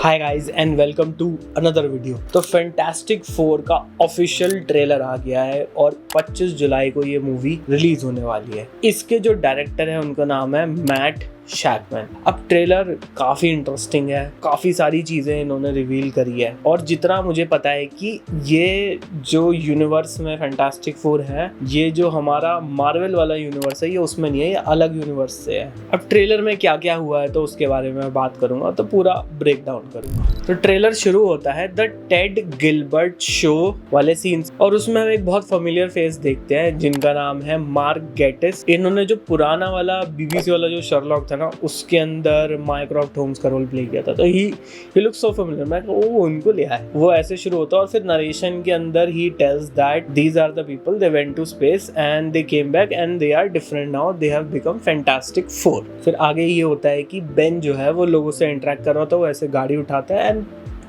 Hi guys and welcome to another video. तो fantastic 4 का official trailer आ गया है और 25 जुलाई को ये मूवी रिलीज होने वाली है। इसके जो डायरेक्टर है उनका नाम है मैट शैकमैन। अब ट्रेलर काफी इंटरेस्टिंग है, काफी सारी चीजें इन्होंने रिवील करी है और जितना मुझे पता है कि ये जो यूनिवर्स में फैंटास्टिक 4 है, ये जो हमारा मार्वल वाला यूनिवर्स है, ये उसमें नहीं है, ये अलग यूनिवर्स से है। अब ट्रेलर में क्या क्या हुआ है तो उसके बारे में मैं बात करूंगा, तो पूरा ब्रेक डाउन करूंगा। तो ट्रेलर शुरू होता है द टेड गिलबर्ट शो वाले सीन्स और उसमें हम एक बहुत फेमिलियर फेस देखते हैं जिनका नाम है मार्क गैटिस। इन्होंने जो पुराना वाला बीबीसी वाला जो शर्लॉक था ना, उसके अंदर माइक्रोसॉफ्ट होम्स का रोल प्ले किया था, तो ही लुक सो फेमिलियर। मैं वो उनको लिया है। वो ऐसे शुरू होता है और फिर नरेशन के अंदर ही tells that these are the people, they went to space and they came back and they are different now, they have become fantastic 4। फिर आगे ये होता है कि बेन जो है वो लोगों से इंटरेक्ट कर रहा था, वो ऐसे गाड़ी उठाता है and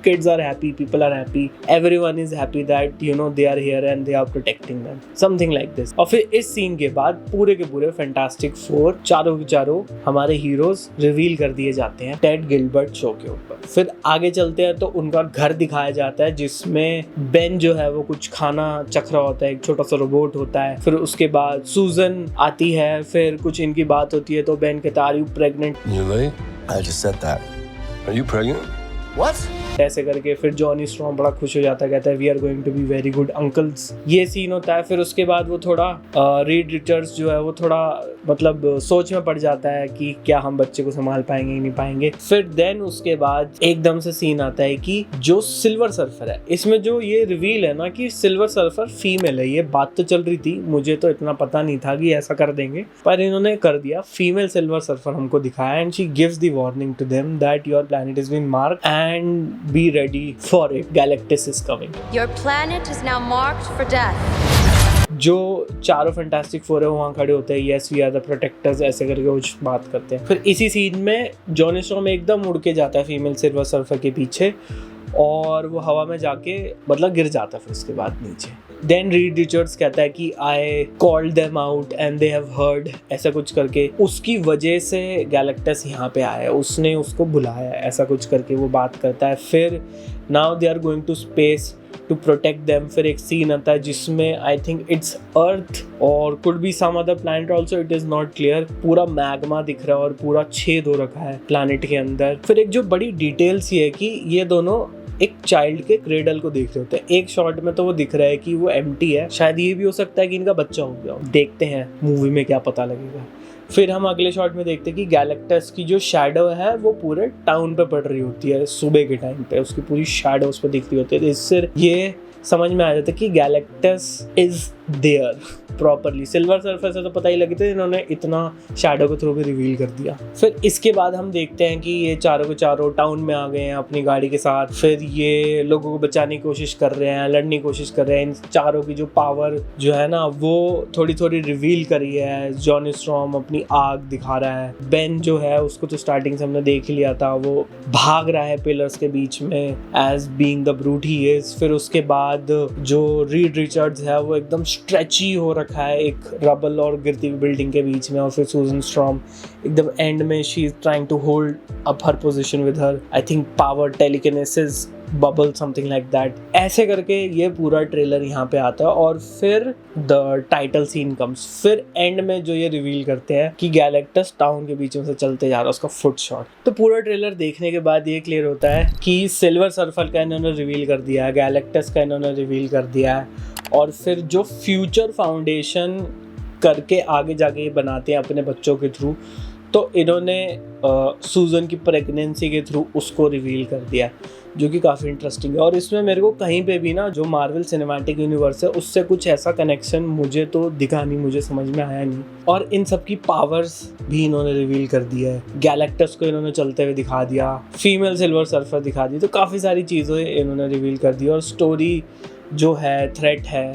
kids are happy, people are happy, everyone is happy that they are here and they are protecting them, something like this। और फिर इस सीन के बाद पूरे के पूरे फैंटास्टिक 4 चारों के चारों हमारे हीरोज रिवील कर दिए जाते हैं टेड गिलबर्ट शो के ऊपर। फिर आगे चलते हैं तो उनका घर दिखाया जाता है जिसमें बेन जो है वो कुछ खाना चख रहा होता है, एक छोटा सा रोबोट होता है। फिर उसके बाद सूजन आती है, फिर कुछ इनकी बात होती है तो बेन कहता है, "Are you pregnant?" You late? I just said that. Are you pregnant? What? ऐसे करके फिर जॉनी स्ट्रॉम बड़ा खुश हो जाता है, कहता है we are going to be very good uncles. ये सीन होता है। फिर उसके बाद वो थोड़ा रीड रिचर्ड्स जो है वो थोड़ा मतलब सोच में पड़ जाता है कि क्या हम बच्चे को संभाल पाएंगे नहीं पाएंगे। फिर देन उसके बाद एकदम से सीन आता है कि जो सिल्वर सर्फर है, इसमें जो ये रिवील है ना कि सिल्वर सर्फर फीमेल है। ये बात तो चल रही थी, मुझे तो इतना पता नहीं था कि ऐसा कर देंगे, पर इन्होंने कर दिया। फीमेल सिल्वर सर्फर हमको दिखाया and she gives the warning to them that your planet is been marked and be ready for it, Galactus is coming, your planet is now marked for death। जो चारों fantastic 4 है वहाँ खड़े होते हैं, yes we are the protectors, ऐसे करके कुछ बात करते हैं। फिर इसी सीन में जॉनी स्ट्रॉम एकदम उड़ के जाता है फीमेल सिल्वर सर्फर के पीछे और वो हवा में जाके मतलब गिर जाता है। फिर उसके बाद नीचे देन रीड रिचर्ड्स कहता है कि I called them out and they have heard, ऐसा कुछ करके उसकी वजह से गैलेक्टस यहाँ पे आया है, उसने उसको बुलाया है, ऐसा कुछ करके वो बात करता है। फिर now they are going to space to protect them. फिर एक सीन आता है जिसमें आई थिंक इट्स अर्थ और could be some other planet also, it is not clear. पूरा मैग्मा दिख रहा है और पूरा छेद हो रखा है प्लैनेट के अंदर। फिर एक जो बड़ी डिटेल्स ये है कि ये दोनों एक चाइल्ड के क्रेडल को देख रहे होते हैं। एक शॉट में तो वो दिख रहा है कि वो एम्प्टी है, शायद ये भी हो सकता है कि इनका बच्चा हो गया। देखते हैं मूवी में क्या पता लगेगा। फिर हम अगले शॉट में देखते हैं कि गैलेक्टस की जो शैडो है वो पूरे टाउन पे पड़ रही होती है। सुबह के टाइम पे उसकी पूरी शैडो उस पर दिख रही होती है, तो इससे ये समझ में आ जाता है कि Galactus is there properly. Silver surfer से तो पता ही लगी थी, इन्होंने इतना शैडो के थ्रू भी रिवील कर दिया। फिर इसके बाद हम देखते हैं कि ये चारों के चारों टाउन में आ गए हैं अपनी गाड़ी के साथ। फिर ये लोगों को बचाने की कोशिश कर रहे हैं, लड़ने की कोशिश कर रहे हैं। इन चारों की जो पावर जो है ना वो थोड़ी थोड़ी रिवील करी है। जॉनी स्ट्रॉम अपनी आग दिखा रहा है। बेन जो है उसको तो स्टार्टिंग से हमने देख ही लिया था, वो भाग रहा है पिलर्स के बीच में as being the brute he is. फिर उसके बाद जो रीड रिचर्ड्स है वो एकदम स्ट्रेची हो रखा है एक रबल और गिरती हुई बिल्डिंग के बीच में। और फिर सूजन स्ट्रॉम एकदम एंड में she is trying to hold up her position with her I think power telekinesis bubble something like that. ऐसे करके ये पूरा ट्रेलर यहाँ पे आता है और फिर द टाइटल सीन कम्स। फिर एंड में जो ये रिवील करते हैं कि गैलेक्टस टाउन के बीच में से चलते जा रहा है, उसका फुट शॉट। तो पूरा ट्रेलर देखने के बाद ये क्लियर होता है कि सिल्वर सर्फर का इन्होंने रिवील कर दिया है, गैलेक्टस का इन्होंने रिवील कर दिया है और फिर जो फ्यूचर फाउंडेशन करके आगे जाके ये बनाते हैं अपने बच्चों के थ्रू, तो इन्होंने सूजन की प्रेगनेंसी के थ्रू उसको रिवील कर दिया, जो कि काफ़ी इंटरेस्टिंग है। और इसमें मेरे को कहीं पे भी ना जो मार्वल सिनेमैटिक यूनिवर्स है उससे कुछ ऐसा कनेक्शन मुझे तो दिखा नहीं, मुझे समझ में आया नहीं। और इन सब की पावर्स भी इन्होंने रिवील कर दिया है। गैलेक्टस को इन्होंने चलते हुए दिखा दिया, फीमेल सिल्वर सर्फर दिखा दी, तो काफ़ी सारी चीज़ें इन्होंने रिवील कर दी। और स्टोरी जो है, थ्रेट है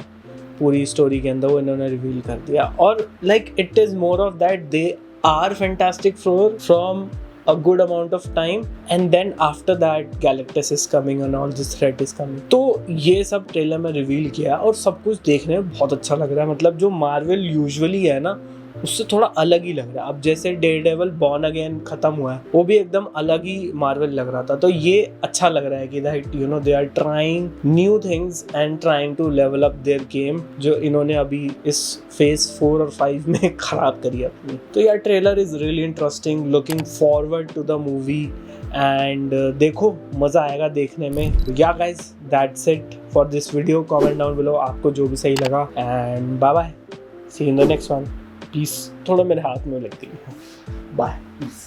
पूरी स्टोरी के अंदर, वो इन्होंने रिवील कर दिया। और like it is more of that they are fantastic 4 from a good amount of time and then after that Galactus is coming and all this threat is coming। तो ये सब ट्रेलर में रिवील किया और सब कुछ देखने में बहुत अच्छा लग रहा है। मतलब जो मार्वल यूजुअली है ना उससे थोड़ा अलग ही लग रहा है। अब जैसे डेयरडेविल बॉर्न अगेन खत्म हुआ है, वो भी एकदम अलग ही मार्वल लग रहा था। तो ये अच्छा लग रहा है कि that you know they are trying new things and trying to level up their game, जो इन्होंने अभी इस फेज 4 और 5 में खराब करी अपनी। तो यार trailer is really interesting, looking forward to the movie and देखो मज़ा आएगा देखने में। Yeah guys that's it for this video. Comment down below आपको जो भी सही लगा and bye bye, see in the next one. Peace. थोड़ा मेरे हाथ में लगती है। बाय।